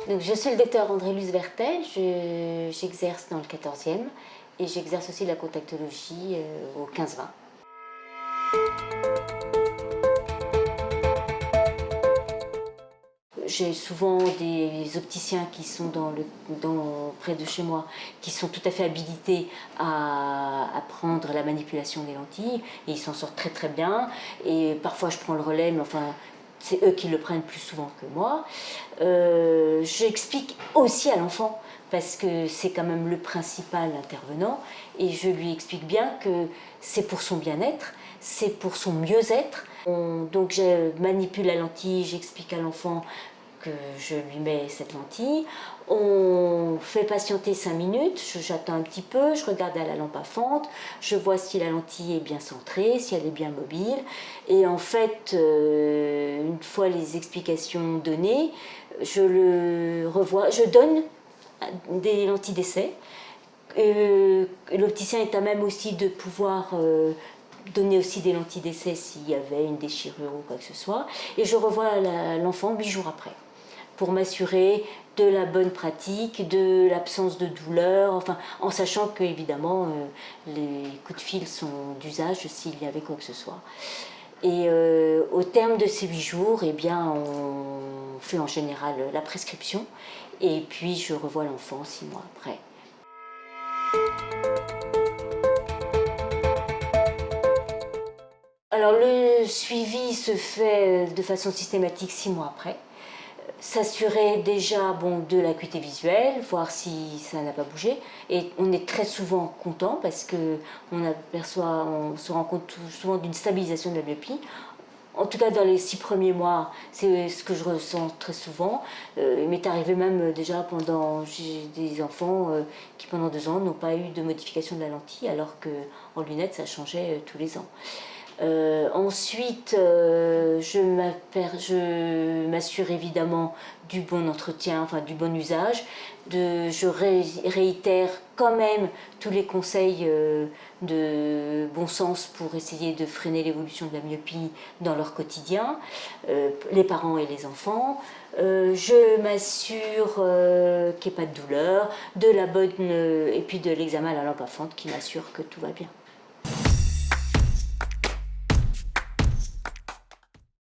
Donc, je suis le docteur André-Luce Vertel, j'exerce dans le 14e et j'exerce aussi la contactologie au 15-20. J'ai souvent des opticiens qui sont près de chez moi, qui sont tout à fait habilités à apprendre la manipulation des lentilles, et ils s'en sortent très très bien. Et parfois je prends le relais, mais enfin c'est eux qui le prennent plus souvent que moi. J'explique aussi à l'enfant, parce que c'est quand même le principal intervenant, et je lui explique bien que c'est pour son bien-être, c'est pour son mieux-être. Donc je manipule la lentille, j'explique à l'enfant que je lui mets cette lentille, on fait patienter 5 minutes, j'attends un petit peu, je regarde à la lampe à fente, je vois si la lentille est bien centrée, si elle est bien mobile, et en fait, une fois les explications données, je le revois, je donne des lentilles d'essai. L'opticien est à même aussi de pouvoir donner aussi des lentilles d'essai s'il y avait une déchirure ou quoi que ce soit, et je revois l'enfant 8 jours après, pour m'assurer de la bonne pratique, de l'absence de douleur, enfin, en sachant que évidemment les coups de fil sont d'usage s'il y avait quoi que ce soit. Et au terme de ces 8 jours, eh bien, on fait en général la prescription, et puis je revois l'enfant 6 mois après. Alors le suivi se fait de façon systématique 6 mois après. S'assurer déjà de l'acuité visuelle, voir si ça n'a pas bougé. Et on est très souvent content parce qu'on se rend compte souvent d'une stabilisation de la myopie. En tout cas, dans les 6 premiers mois, c'est ce que je ressens très souvent. Il m'est arrivé même déjà j'ai des enfants qui pendant 2 ans n'ont pas eu de modification de la lentille, alors qu'en lunettes, ça changeait tous les ans. Ensuite, je m'assure évidemment du bon entretien, enfin du bon usage. Je réitère quand même tous les conseils de bon sens pour essayer de freiner l'évolution de la myopie dans leur quotidien, les parents et les enfants. Je m'assure qu'il n'y ait pas de douleur, et puis de l'examen à la lampe à fente qui m'assure que tout va bien.